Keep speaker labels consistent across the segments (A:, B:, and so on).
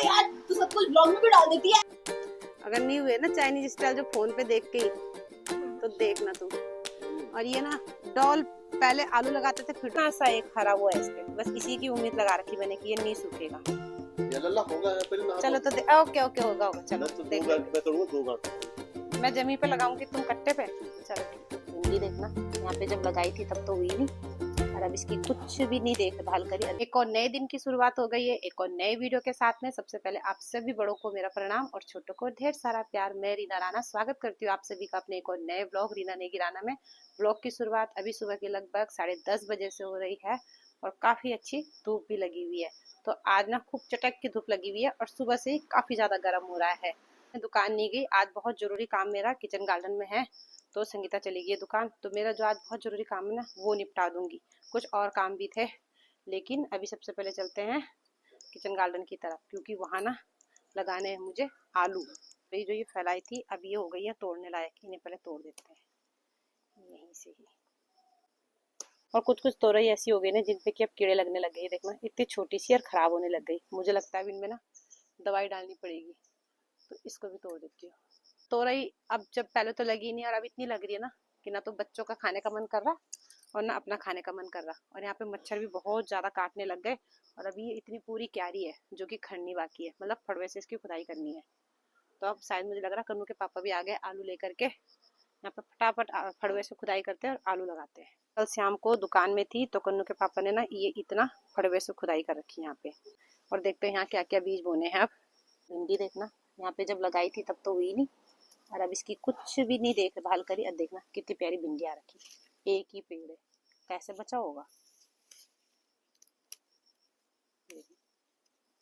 A: यार तू सब कुछ ब्लॉग में भी डाल देती है।
B: अगर नहीं हुए ना चाइनीज स्टाइल जो फोन पे देख के ही, तो देखना तू। और ये ना डॉल पहले आलू लगाते थे, फिर सा एक हरा हुआ है इसके, बस इसी की उम्मीद लगा रखी मैंने कि ये नहीं सूखेगा। चलो तो ओके ओके होगा चलो देख लेंगे। मैं जमीन पे लगाऊंगी, तुम कट्टे पे। चलो भिंडी देखना, यहाँ पे जब लगाई थी तब तो हुई नहीं, और अब इसकी कुछ भी नहीं देखभाल करी। एक और नए दिन की शुरुआत हो गई है, एक और नए वीडियो के साथ में। सबसे पहले आप सभी बड़ों को मेरा प्रणाम और छोटों को ढेर सारा प्यार। मैं रीना राणा स्वागत करती हूँ आप सभी का अपने एक और नए ब्लॉग रीना नेगी राणा में। ब्लॉग की शुरुआत अभी सुबह के लगभग 10:30 बजे से हो रही है और काफी अच्छी धूप भी लगी हुई है। तो आज ना खूब चटक की धूप लगी हुई है और सुबह से ही काफी ज्यादा गर्म हो रहा है। मैं दुकान नहीं गई, आज बहुत जरूरी काम मेरा किचन गार्डन में है, तो संगीता चली गई दुकान, तो मेरा जो आज बहुत जरूरी काम है ना वो निपटा दूंगी। कुछ और काम भी थे, लेकिन अभी सबसे पहले चलते हैं किचन गार्डन की तरफ, क्योंकि वहां ना लगाने हैं मुझे आलू। तो जो ये फैलाई थी अब ये हो गई है तोड़ने लायक, इन्हें पहले तोड़ देते हैं यहीं से ही। और कुछ कुछ तोरई ऐसी हो गई ना जिनपे कि अब कीड़े लगने लग गए। देखना इतनी छोटी सी और खराब होने लग गई, मुझे लगता है इनमें ना दवाई डालनी पड़ेगी, तो इसको भी तोड़ देती हूँ। तोरई अब जब पहले तो लगी नहीं और अब इतनी लग रही है ना कि ना तो बच्चों का खाने का मन कर रहा और ना अपना खाने का मन कर रहा। और यहाँ पे मच्छर भी बहुत ज्यादा काटने लग गए, और अभी ये इतनी पूरी क्यारी है जो कि खड़नी बाकी है, मतलब फड़वे से इसकी खुदाई करनी है। तो अब शायद मुझे लग रहा कन्नू के पापा भी आ गए आलू लेकर के, यहाँ पे फटाफट फड़वे से खुदाई करते हैं और आलू लगाते हैं। कल शाम को दुकान में थी तो कन्नू के पापा ने ना ये इतना फड़वे से खुदाई कर रखी है यहाँ पे। और देखते हैं यहाँ क्या क्या बीज बोने हैं। अब भिंडी देखना, यहाँ पे जब लगाई थी तब तो हुई नहीं, और अब इसकी कुछ भी नहीं देखभाल करी। अब देखना कितनी प्यारी भिंडी आ रखी, एक ही पेड़ है, कैसे बचा होगा।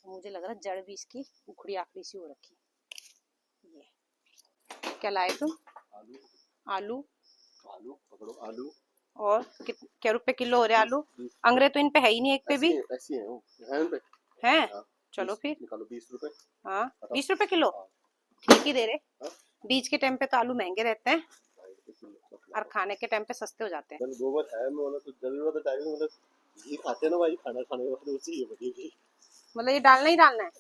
B: मुझे लग रहा जड़ भी इसकी उखड़ी आखड़ी सी हो रखी। ये क्या लाए तुम? आलू आलू पकड़ो। आलू और क्या रुपए किलो हो रहे आलू? अंग्रेज तो इन पे है ही नहीं एक पे भी। ऐसी है हाँ, चलो फिर निकालो 20 रुपए। हाँ 20 रुपए किलो, ठीक ही दे रहे। बीज के टाइम पे तो आलू महंगे रहते हैं और खाने के टाइम पे सस्ते हो जाते हैं। गोबर है तो जरूरत है मतलब ये खाते हैं ना भाई, खाना खाने के बाद उसी है बड़ी। मतलब ये डालना ही डालना है,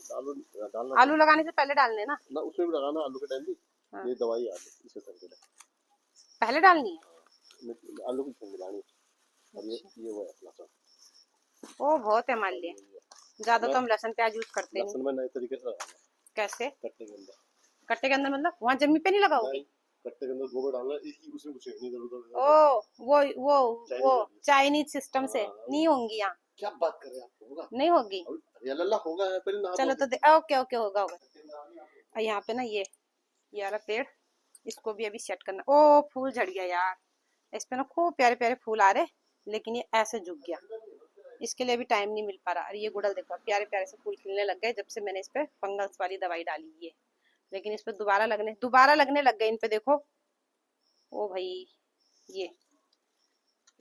B: आलू लगाने से पहले डालने ना उसमें भी लगाना आलू के टाइम भी। हाँ। ये दवाई आलू इसे पहले डालनी है, आलू की मिलानी। और ये वो है ओ बहुत है हमारे लिए, ज्यादा तो हम लहसुन प्याज यूज करते नहीं। लहसुन में नए तरीके से लगाना। कैसे? कट्टे के अंदर मतलब वहाँ जमीन पे नहीं लगाओगे? कट्टे के अंदर गोबर डालना, उसमें कुछ नहीं जरूरत। ओ वो चाइनीज सिस्टम से नहीं होंगी यहाँ। क्या बात कर रहे हैं आप? होगा नहीं होगी? होगा पहले। चलो तो ओके ओके होगा होगा। यहाँ पे ना ये वाला पेड़, इसको भी अभी सेट करना। ओ फूल झड़ गया यार, इस पे ना खूब प्यारे प्यारे फूल आ रहे, लेकिन ये ऐसे झुक गया, इसके लिए भी टाइम नहीं मिल पा रहा। और ये गुड़ल देखो प्यारे प्यारे से फूल खिलने लग गए जब से मैंने इस पे फंगस वाली दवाई डाली है, लेकिन इस पे दोबारा लगने लग गए इन पे। देखो ओ भाई ये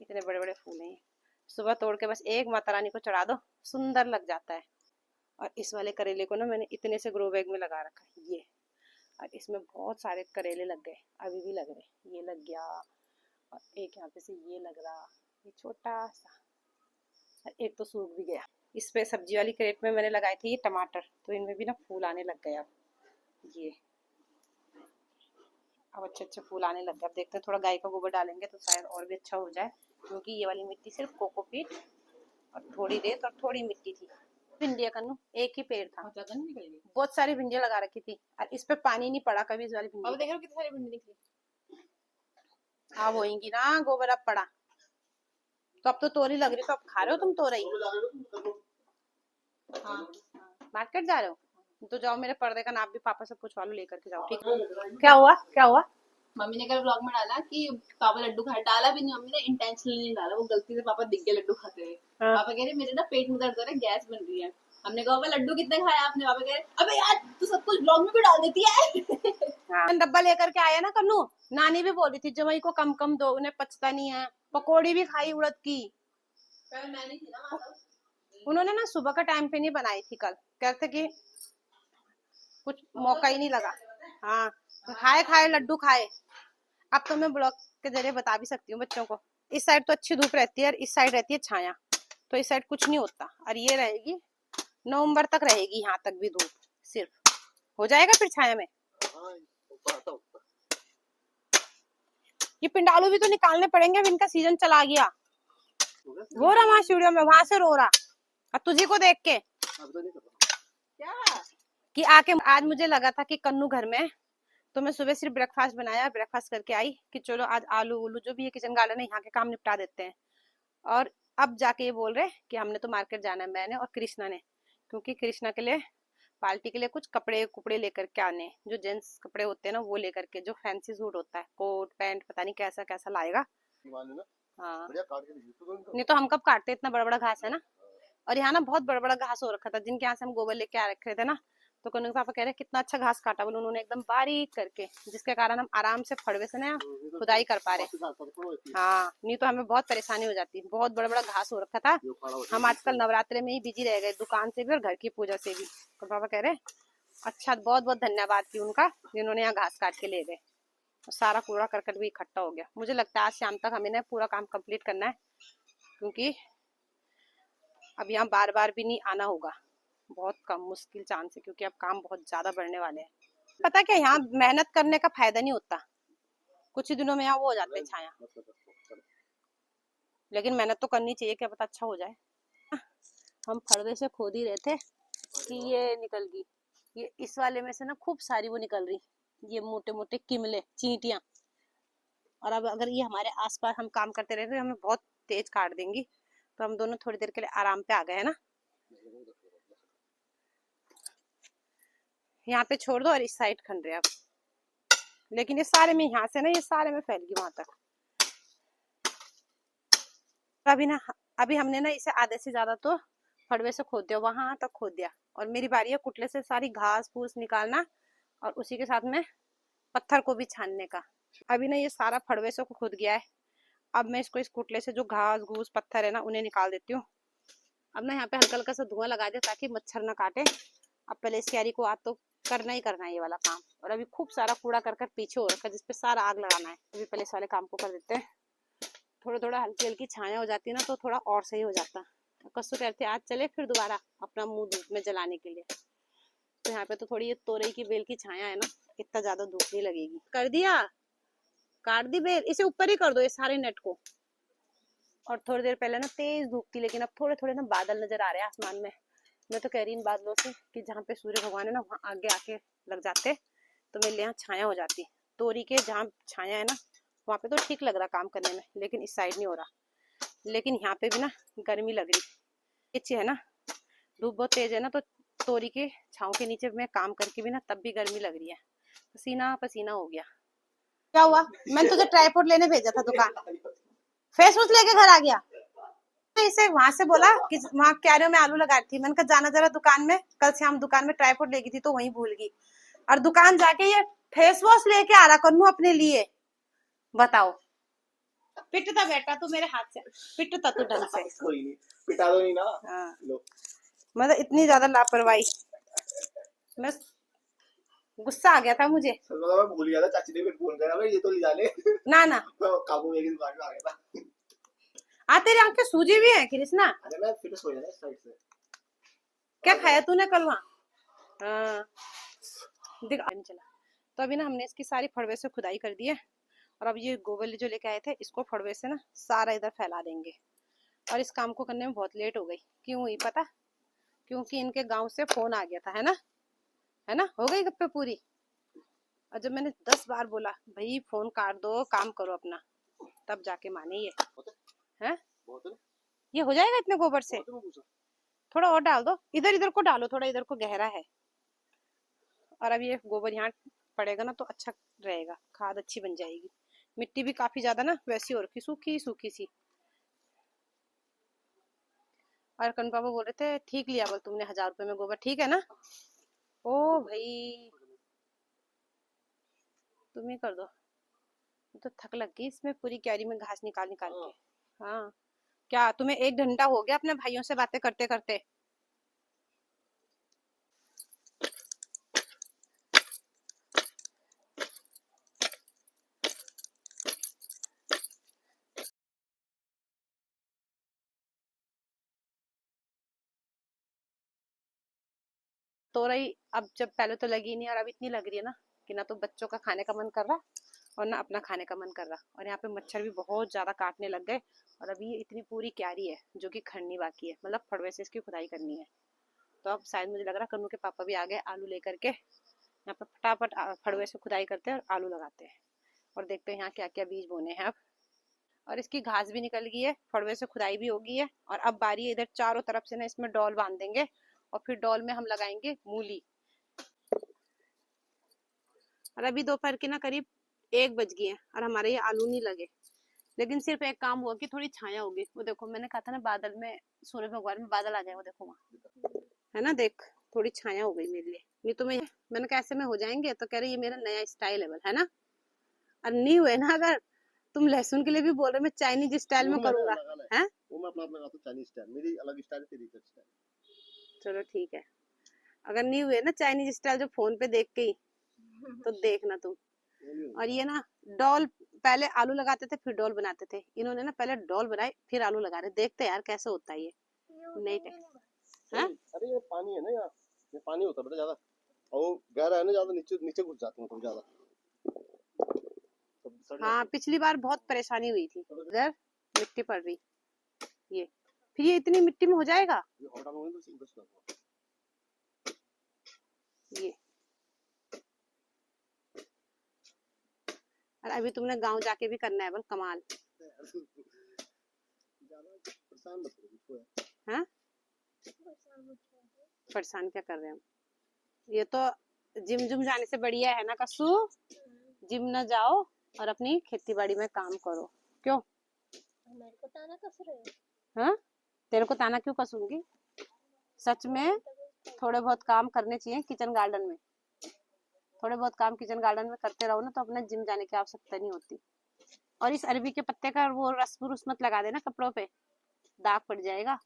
B: इतने बड़े बड़े फूल हैं, सुबह तोड़ के बस एक माता रानी को चढ़ा दो, सुंदर लग जाता है। और इस वाले करेले को ना मैंने इतने से ग्रो बैग में लगा रखा है ये, और इसमें बहुत सारे करेले लग गए, अभी भी लग रहे। ये लग गया और एक यहाँ पे से ये लग रहा, ये छोटा सा, एक तो सूख भी गया। इस पे सब्जी वाली क्रेट में मैंने लगाए थे ये टमाटर, तो इनमें भी ना फूल आने लग गए। अब अच्छे अच्छे फूल आने लग गए। अब देखते हैं थोड़ा गाय का गोबर डालेंगे तो शायद और भी अच्छा हो जाए, क्योंकि ये वाली मिट्टी सिर्फ कोकोपीट और थोड़ी रेत और थोड़ी मिट्टी थी। भिंडिया कन्नू एक ही पेड़ था, बहुत सारी भिंडियां लगा रखी थी और इस पे पानी नहीं पड़ा कभी। इस वाली भिंडी अब देख रहे हो कितनी सारी भिंडी निकली। हाँ होएंगी ना, गोबर अब पड़ा तो अब तो तोरी लग रही, तो अब खा रहे हो तुम तोरई? हाँ मार्केट जा रहे हो तो जाओ, मेरे पर्दे का नाप भी पापा से पूछवा लो, लेकर के जाओ। ठीक है क्या हुआ क्या हुआ?
A: मम्मी ने कल ब्लॉग में डाला कि पापा लड्डू खाए, डाला भी नहीं मम्मी ने, इंटेंशनली नहीं डाला, वो गलती से पापा दिख गए लड्डू खाते हुए। हाँ। पापा कह रहे मेरे ना पेट में दर्द हो रहा है, गैस बन रही है। हमने कहा पापा लड्डू कितने खाए आपने? पापा कह रहे अबे यार तू सब कुछ ब्लॉग में भी डाल देती है।
B: हाँ। डब्बा लेकर के आया ना कन्नू, नानी भी बोल रही थी जमाई को कम कम दो, उन्हें पचता नहीं है। पकौड़ी भी खाई उड़द की,
A: मैंने थी ना
B: उन्होंने ना सुबह का टाइम पे नहीं बनाई थी कल, कहते कि कुछ मौका ही नहीं लगा। हाँ खाए खाए लड्डू खाए। अब तो मैं ब्लॉग के जरिए बता भी सकती हूँ बच्चों को। इस साइड तो अच्छी धूप रहती है और इस साइड रहती है छाया, तो इस साइड कुछ नहीं होता। और ये रहेगी नवंबर तक रहेगी, यहाँ तक भी धूप, सिर्फ हो जाएगा फिर छाया में।
C: हाँ, ऊपर आता ऊपर।
B: ये पिंडालू भी तो निकालने पड़ेंगे, अब इनका सीजन चला गया।
C: हो गया?
B: वो रहा वहां सीढ़ियों में, वहां से रो रहा और तुझे को देख के
C: अब तो नहीं कर रहा।
A: क्या
B: कि आके आज मुझे लगा था कि कन्नू घर में, तो मैं सुबह सिर्फ ब्रेकफास्ट बनाया, ब्रेकफास्ट करके आई कि चलो आज आलू उलू जो भी है किचन गार्डन है यहाँ के काम निपटा देते हैं। और अब जाके ये बोल रहे कि हमने तो मार्केट जाना है, मैंने और कृष्णा ने, क्योंकि कृष्णा के लिए पार्टी के लिए कुछ कपड़े कुपड़े लेकर के आने, जो जेंट्स कपड़े होते हैं ना वो लेकर के, जो फैंसी सूट होता है, कोट पैंट पता नहीं कैसा कैसा लाएगा।
C: मान लो ना,
B: हाँ
C: बढ़िया काट के दीजिए तो इनको।
B: नहीं तो हम कब काटते, इतना बड़ा बड़ा घास है ना। और यहाँ ना बहुत बड़ा बड़ा घास हो रखा था, जिनके यहाँ से हम गोबर लेके आ रखे थे ना, तो कन्नू के पापा कह रहे कितना अच्छा घास काटा बोले उन्होंने, एकदम बारीक करके, जिसके कारण हम आराम से फड़वे से ना खुदाई कर पा रहे। हाँ नहीं तो हमें बहुत परेशानी हो जाती, बहुत बड़ा बड़ा घास हो रखा था। हम आजकल नवरात्रे में ही बिजी रह गए, दुकान से भी और घर की पूजा से भी। तो पापा कह रहे अच्छा, बहुत बहुत धन्यवाद की उनका, जिन्होंने यहाँ घास काट के ले गए। सारा कूड़ा करकट भी इकट्ठा हो गया। मुझे लगता है आज शाम तक हमें ना पूरा काम कंप्लीट करना है, क्योंकि अब यहाँ बार बार भी नहीं आना होगा, बहुत कम मुश्किल चांस है, क्योंकि अब काम बहुत ज्यादा बढ़ने वाले हैं। पता क्या, यहाँ मेहनत करने का फायदा नहीं होता, कुछ ही दिनों में यहाँ वो हो जाते हैं छाया, लेकिन मेहनत तो करनी चाहिए, क्या पता अच्छा हो जाए। हम फड़वे से खोद ही रहे थे कि ये निकल गई, ये इस वाले में से ना खूब सारी वो निकल रही, ये मोटे मोटे किमले चींटियां। और अब अगर ये हमारे आसपास हम काम करते रहे तो हमें बहुत तेज काट देंगी, तो हम दोनों थोड़ी देर के लिए आराम पे आ गए है ना। यहाँ पे छोड़ दो और इस साइड खन रहे अब, लेकिन ये सारे में यहाँ से ना, ये सारे में फैल गई वहां तक। अभी ना, अभी हमने ना इसे आधे से ज्यादा तो फड़वे से खोद दिया, वहां तक खोद दिया, और मेरी बारी है कुटले से सारी घास फूस निकालना और उसी के साथ में पत्थर को भी छानने का। अभी ना ये सारा फड़वे से खुद गया है, अब मैं इसको इस कुटले से जो घास घूस पत्थर है ना उन्हें निकाल देती हूँ। अब ना यहाँ पे हल्का हल्का सा धुआं लगा दे ताकि मच्छर ना काटे। अब पहले इस क्यारी को आज तो करना ही करना है ये वाला काम, और अभी खूब सारा कूड़ा करकट पीछे हो रखा है जिसपे सारा आग लगाना है। अभी पहले इस वाले काम को कर देते हैं, थोड़ा थोड़ा हल्की हल्की छाया हो जाती है ना तो थोड़ा और सही हो जाता। कस्सू कहते आज चले फिर दोबारा अपना मुंह धूप में जलाने के लिए। तो यहाँ पे तो थोड़ी ये तोरई की बेल की छाया है ना, इतना ज्यादा धूप नहीं लगेगी। कर दिया, काट दी बेल, इसे ऊपर ही कर दो ये सारे नेट को। और थोड़ी देर पहले ना तेज धूप थी, लेकिन अब थोड़े थोड़े ना बादल नजर आ रहे हैं आसमान में। मैं तो कह रही इन बादलों से कि जहाँ पे सूर्य भगवान है ना वहाँ आगे आके लग जाते तो मेरे यहाँ छाया हो जाती। तोरी के जहाँ छाया है ना वहाँ पे तो ठीक लग रहा काम करने में, लेकिन इस साइड नहीं हो रहा। लेकिन यहाँ पे भी ना गर्मी लग रही, अच्छी है ना, धूप बहुत तेज है ना, तो तोरी के छाँव के नीचे मैं काम करके भी ना तब भी गर्मी लग रही है, पसीना पसीना हो गया। क्या हुआ, मैंने तुझे ट्राइपॉड लेने भेजा था दुकान, फेस वॉश लेके घर आ गया। इसे वहां से बोला कि वहाँ क्यारियों में आलू लगा थी, मैंने कहा जाना जरा दुकान में, कल से हम दुकान में ट्राइपॉड लेगी थी तो वहीं भूल गई, और दुकान जाके ये फेस वॉश लेके आ रहा कन्नू अपने लिए। बताओ, पिटता बेटा तू मेरे हाथ से, पिटता तू ढंग से।
C: कोई नहीं, पिटा दो नहीं ना।
B: हाँ
C: लो,
B: मतलब इतनी ज्यादा लापरवाही, मैं गुस्सा आ गया था मुझे।
C: मैं भूल गया था, चाची ने फिर फोन करा भाई ये तो ले जा ले।
B: ना ना
C: काबू में दुकान में आ गया था।
B: तेरी आंखें सूजी भी है कृष्णा।
C: अरे मैं फिर सो जाना इस साइड से।
B: क्या खाया तूने कल वहाँ? हाँ चला। तो अभी ना हमने इसकी सारी फड़वे से खुदाई कर दी है, और अब ये गोबर जो लेके आए थे इसको फड़वे से ना सारा इधर फैला देंगे। और इस काम को करने में बहुत लेट हो गई, क्यों हुई पता? क्योंकि इनके गांव से फोन आ गया था, है ना, हो गई गप्पे पूरी। और जब मैंने 10 बार बोला भाई फोन काट दो काम करो अपना, तब जाके माने ये है। ये हो जाएगा इतने गोबर से, थोड़ा और डाल दो, इधर इधर को डालो, थोड़ा इधर को गहरा है। और अब ये गोबर यहाँ पड़ेगा ना तो अच्छा रहेगा, खाद अच्छी बन जाएगी। मिट्टी भी काफी ज्यादा ना वैसी हो रखी, सूखी सूखी सी। और कन पापा बोल रहे थे ठीक लिया बोल तुमने 1000 रुपए में गोबर, ठीक है ना? ओ भाई तुम ही कर दो, तो थक लग गई इसमें पूरी क्यारी में घास निकाल निकाल के। हाँ क्या तुम्हें 1 घंटा हो गया अपने भाइयों से बातें करते करते? तो रही, अब जब पहले तो लगी नहीं और अब इतनी लग रही है ना कि ना तो बच्चों का खाने का मन कर रहा और ना अपना खाने का मन कर रहा। और यहाँ पे मच्छर भी बहुत ज्यादा काटने लग गए। और अभी ये इतनी पूरी क्यारी है जो कि खड़नी बाकी है, मतलब फड़वे से इसकी खुदाई करनी है। तो अब शायद मुझे लग रहा है कन्नू के पापा भी आ गए आलू लेकर के। यहाँ पे फटाफट फड़वे से खुदाई करते हैं और आलू लगाते हैं और देखते हैं यहाँ क्या क्या बीज बोने हैं अब। और इसकी घास भी निकल गई है, फड़वे से खुदाई भी हो गई है। और अब बारी है इधर चारों तरफ से ना इसमें डॉल बांध देंगे और फिर डॉल में हम लगाएंगे मूली। और अभी दोपहर की ना करीब 1 बज गई है और हमारे ये आलू नहीं लगे। लेकिन सिर्फ एक काम हुआ कि थोड़ी छाया होगी। वो देखो मैंने कहा था ना बादल में, सूर्य भगवान में बादल आ जाए, वो देखो वहाँ है ना, देख थोड़ी छाया हो गई मेरे लिए। नहीं तो मैंने कहा ऐसे में हो जाएंगे, तो कह रहे ये मेरा नया स्टाइल है ना। और नहीं हुए ना, अगर तुम लहसुन के लिए भी बोल रहे मैं चाइनीज स्टाइल में करूंगा है।
D: वो मैं अपना अपना लगाता हूं चाइनीज स्टाइल, मेरी अलग स्टाइल है, तेरी अलग स्टाइल।
B: चलो ठीक है, अगर नहीं हुए ना चाइनीज स्टाइल जो फोन पे देख के ही, तो देखना तुम। और ये ना डॉल, पहले आलू लगाते थे फिर डॉल बनाते थे, इन्होंने ना पहले डॉल बनाई फिर आलू लगा रहे। देखते यार कैसे होता है ये। नहीं
D: अरे ये पानी है ना यार, ये पानी होता है बेटा ज्यादा, और वो गहरा है ना ज्यादा, नीचे नीचे घुस जाते हैं ज्यादा।
B: हाँ पिछली बार बहुत परेशानी हुई थी। इधर मिट्टी पड़ रही, ये फिर ये इतनी मिट्टी में हो जाएगा ये। और अभी तुमने गांव जाके भी करना है बल कमाल। हाँ परेशान क्या कर रहे हैं हम। ये तो जिम जुम जाने से बढ़िया है ना कस्सू, जिम न जाओ और अपनी खेती बाड़ी में काम करो। क्यों
E: मेरे को ताना कस रहे हो?
B: हाँ तेरे को ताना क्यों कसूंगी, सच में थोड़े बहुत काम करने चाहिए किचन गार्डन में। थोड़े बहुत काम किचन गार्डन में करते रहो ना तो अपने जिम जाने की आवश्यकता नहीं होती। और इस अरबी के पत्ते का वो रस बुरुस मत लगा देना कपड़ों पे, दाग पड़ जाएगा।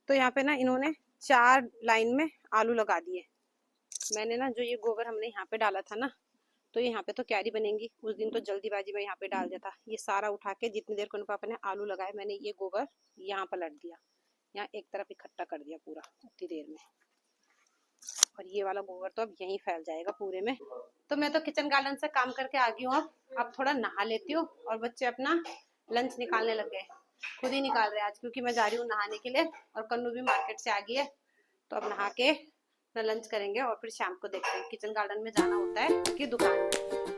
B: तो यहाँ पे ना इन्होंने 4 लाइन में आलू लगा दिए। मैंने ना जो ये गोबर हमने यहाँ पे डाला था ना, तो यहाँ पे तो क्यारी बनेगी, उस दिन तो जल्दीबाजी में यहाँ पे डाल दिया था। ये सारा उठा के जितनी देर को उन पापा ने आलू लगाए, मैंने ये गोबर यहाँ पलट दिया, यहाँ एक तरफ इकट्ठा कर दिया पूरा उतनी देर में। और ये वाला गोबर तो अब यहीं फैल जाएगा पूरे में। तो मैं तो किचन गार्डन से काम करके आ गई हूँ। अब थोड़ा नहा लेती हूँ। और बच्चे अपना लंच निकालने लग गए, खुद ही निकाल रहे हैं आज, क्योंकि मैं जा रही हूँ नहाने के लिए और कन्नू भी मार्केट से आ गई है। तो अब नहा के अपना लंच करेंगे और फिर शाम को देखते हैं किचन गार्डन में जाना होता है कि दुकान में।